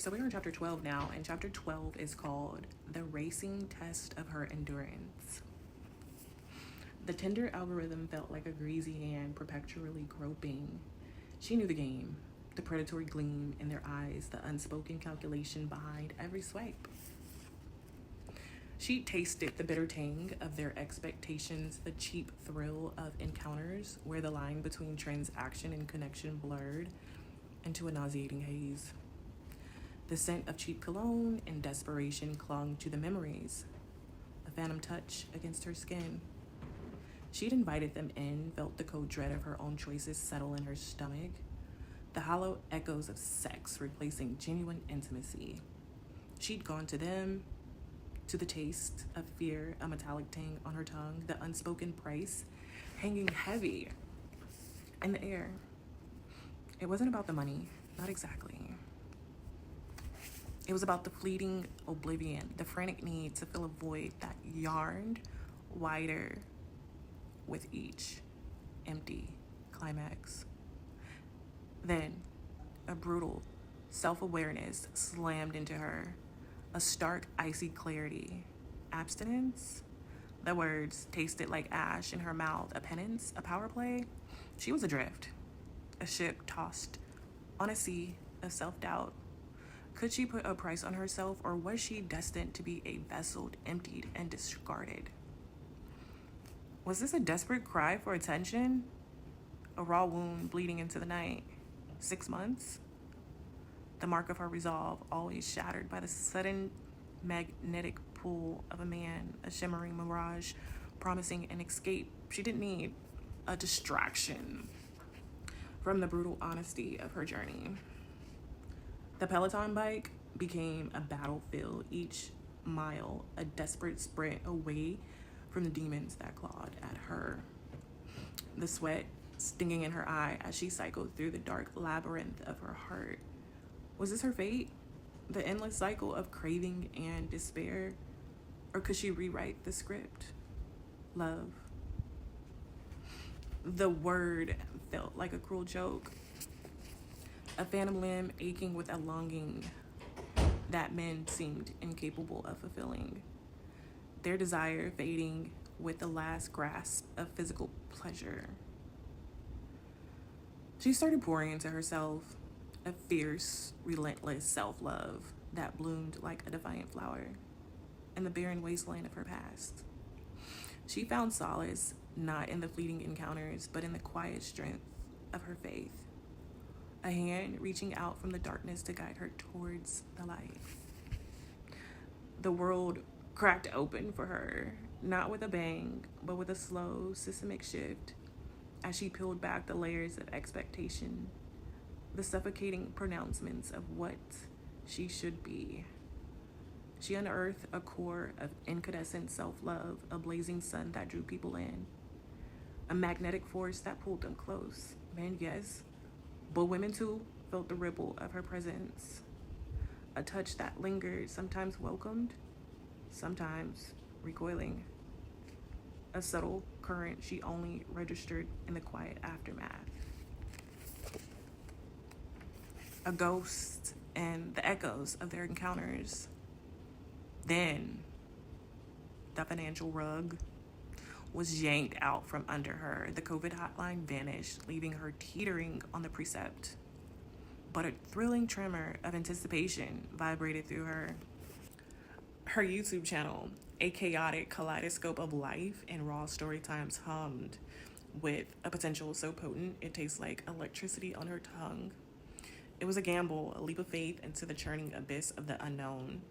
So we're in chapter 12 now, and chapter 12 is called The Racing Test of Her Endurance. The tender algorithm felt like a greasy hand perpetually groping. She knew the game, the predatory gleam in their eyes, the unspoken calculation behind every swipe. She tasted the bitter tang of their expectations, the cheap thrill of encounters where the line between transaction and connection blurred into a nauseating haze. The scent of cheap cologne and desperation clung to the memories, a phantom touch against her skin. She'd invited them in, felt the cold dread of her own choices settle in her stomach, the hollow echoes of sex replacing genuine intimacy. She'd gone to them, to the taste of fear, a metallic tang on her tongue, the unspoken price hanging heavy in the air. It wasn't about the money, not exactly. It was about the fleeting oblivion, the frantic need to fill a void that yearned wider with each empty climax. Then, a brutal self-awareness slammed into her, a stark, icy clarity. Abstinence? The words tasted like ash in her mouth, a penance, a power play. She was adrift, a ship tossed on a sea of self-doubt. Could she put a price on herself, or was she destined to be a vessel emptied and discarded? Was this a desperate cry for attention? A raw wound bleeding into the night? 6 months? The mark of her resolve, always shattered by the sudden magnetic pull of a man, a shimmering mirage promising an escape she didn't need, a distraction from the brutal honesty of her journey. The Peloton bike became a battlefield, each mile a desperate sprint away from the demons that clawed at her. The sweat stinging in her eye as she cycled through the dark labyrinth of her heart. Was this her fate? The endless cycle of craving and despair? Or could she rewrite the script? Love. The word felt like a cruel joke. A phantom limb aching with a longing that men seemed incapable of fulfilling. Their desire fading with the last grasp of physical pleasure. She started pouring into herself, a fierce, relentless self-love that bloomed like a defiant flower in the barren wasteland of her past. She found solace not in the fleeting encounters, but in the quiet strength of her faith. A hand reaching out from the darkness to guide her towards the light. The world cracked open for her, not with a bang, but with a slow, systemic shift as she peeled back the layers of expectation, the suffocating pronouncements of what she should be. She unearthed a core of incandescent self-love, a blazing sun that drew people in, a magnetic force that pulled them close. Men, yes, but women too felt the ripple of her presence, a touch that lingered, sometimes welcomed, sometimes recoiling, a subtle current she only registered in the quiet aftermath. A ghost and the echoes of their encounters. Then, the financial rug was yanked out from under her. The COVID hotline vanished, leaving her teetering on the precept. But a thrilling tremor of anticipation vibrated through her. Her YouTube channel, a chaotic kaleidoscope of life and raw story times, hummed with a potential so potent it tastes like electricity on her tongue. It was a gamble, a leap of faith into the churning abyss of the unknown.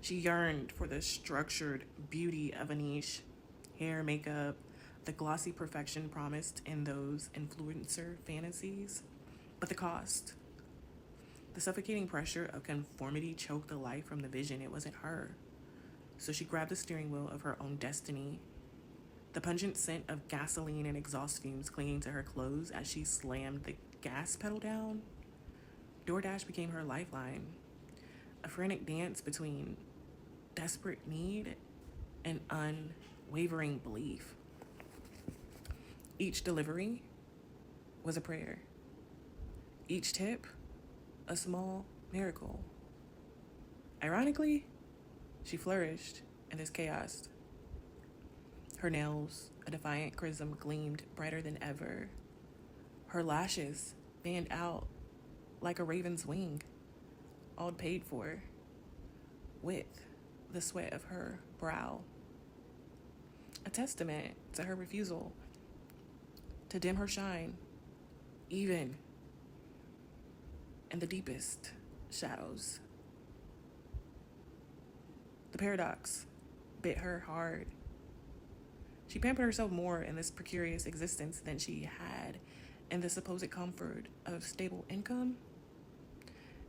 She yearned for the structured beauty of a niche, hair, makeup, the glossy perfection promised in those influencer fantasies. But the cost, the suffocating pressure of conformity choked the life from the vision. It wasn't her. So she grabbed the steering wheel of her own destiny, the pungent scent of gasoline and exhaust fumes clinging to her clothes as she slammed the gas pedal down. DoorDash became her lifeline, a frantic dance between desperate need and unwavering belief. Each delivery was a prayer. Each tip, a small miracle. Ironically, she flourished in this chaos. Her nails, a defiant chrism, gleamed brighter than ever. Her lashes fanned out like a raven's wing, all paid for, with the sweat of her brow. A testament to her refusal to dim her shine, even in the deepest shadows. The paradox bit her hard. She pampered herself more in this precarious existence than she had in the supposed comfort of stable income.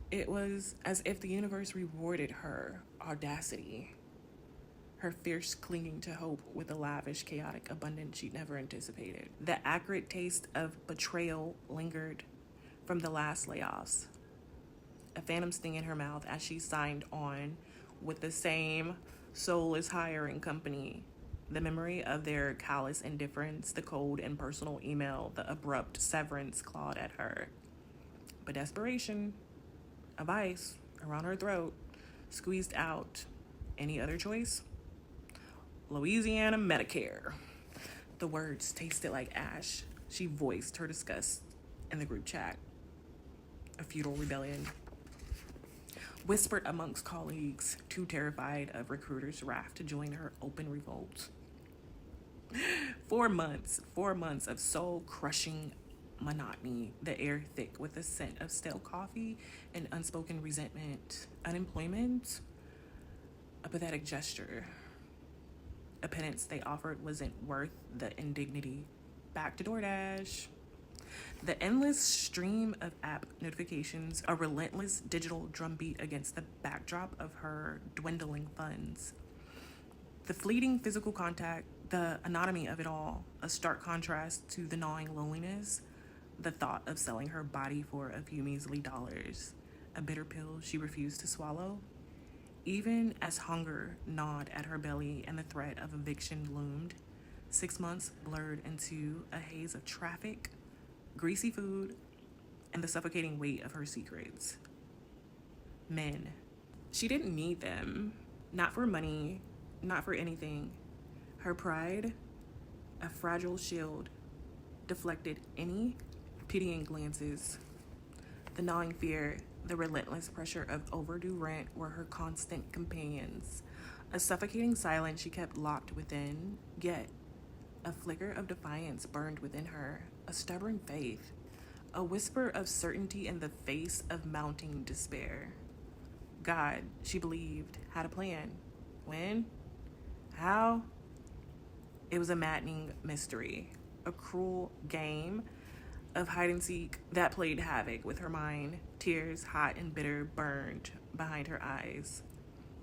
It was as if the universe rewarded her audacity, her fierce clinging to hope with a lavish, chaotic abundance she'd never anticipated. The acrid taste of betrayal lingered from the last layoffs, a phantom sting in her mouth as she signed on with the same soulless hiring company. The memory of their callous indifference, the cold impersonal email, the abrupt severance clawed at her. But desperation, a vice around her throat, squeezed out any other choice. Louisiana Medicare. The words tasted like ash. She voiced her disgust in the group chat. A futile rebellion. Whispered amongst colleagues, too terrified of recruiters' wrath to join her open revolt. 4 months of soul-crushing monotony, the air thick with the scent of stale coffee and unspoken resentment. Unemployment, a pathetic gesture. A penance they offered wasn't worth the indignity. Back to DoorDash. The endless stream of app notifications, a relentless digital drumbeat against the backdrop of her dwindling funds. The fleeting physical contact, the anatomy of it all, a stark contrast to the gnawing loneliness, the thought of selling her body for a few measly dollars, a bitter pill she refused to swallow. Even as hunger gnawed at her belly and the threat of eviction loomed, 6 months blurred into a haze of traffic, greasy food, and the suffocating weight of her secrets. Men. She didn't need them. Not for money, not for anything. Her pride, a fragile shield, deflected any pitying glances. The gnawing fear, the relentless pressure of overdue rent were her constant companions. A suffocating silence she kept locked within, yet a flicker of defiance burned within her, a stubborn faith, a whisper of certainty in the face of mounting despair. God, she believed, had a plan. When? How? It was a maddening mystery, a cruel game of hide and seek that played havoc with her mind. Tears, hot and bitter, burned behind her eyes.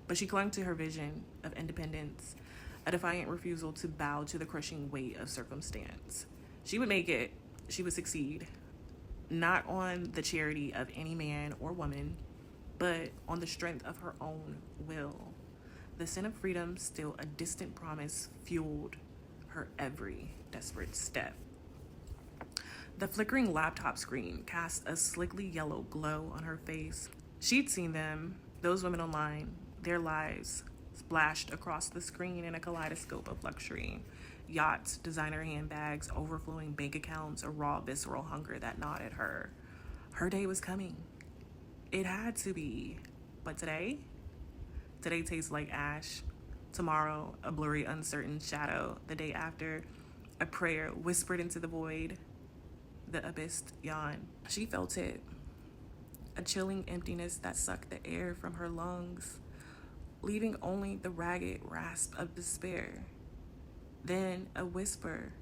But she clung to her vision of independence, a defiant refusal to bow to the crushing weight of circumstance. She would make it. She would succeed. Not on the charity of any man or woman, but on the strength of her own will. The scent of freedom, still a distant promise, fueled her every desperate step. The flickering laptop screen cast a slickly yellow glow on her face. She'd seen them, those women online, their lives splashed across the screen in a kaleidoscope of luxury. Yachts, designer handbags, overflowing bank accounts, a raw, visceral hunger that gnawed at her. Her day was coming. It had to be. But today tastes like ash. Tomorrow, a blurry, uncertain shadow. The day after, a prayer whispered into the void. The abyss yawned. She felt it. A chilling emptiness that sucked the air from her lungs, leaving only the ragged rasp of despair. Then a whisper,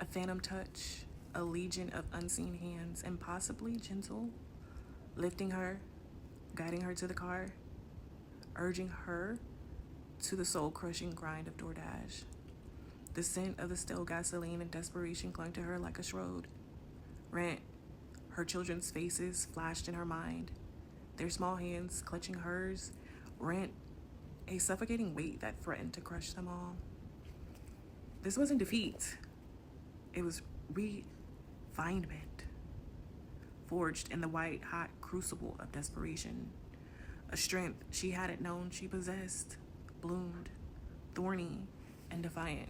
a phantom touch, a legion of unseen hands, impossibly gentle, lifting her, guiding her to the car, urging her to the soul-crushing grind of DoorDash. The scent of the stale gasoline and desperation clung to her like a shroud. Rent, her children's faces flashed in her mind, their small hands clutching hers. Rent, a suffocating weight that threatened to crush them all. This wasn't defeat. It was refinement. forged in the white-hot crucible of desperation. A strength she hadn't known she possessed, bloomed, thorny, and defiant.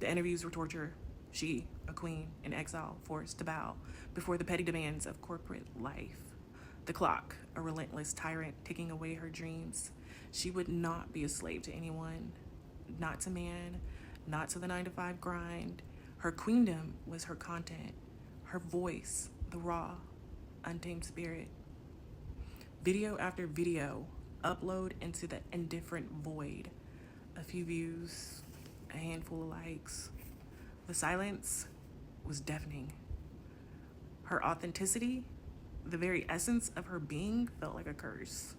The interviews were torture. She, a queen in exile, forced to bow before the petty demands of corporate life. The clock, a relentless tyrant ticking away her dreams. She would not be a slave to anyone, not to man, not to the 9-to-5 grind. Her queendom was her content, her voice, the raw, untamed spirit. Video after video, upload into the indifferent void. A few views, a handful of likes. The silence was deafening. Her authenticity, the very essence of her being, felt like a curse.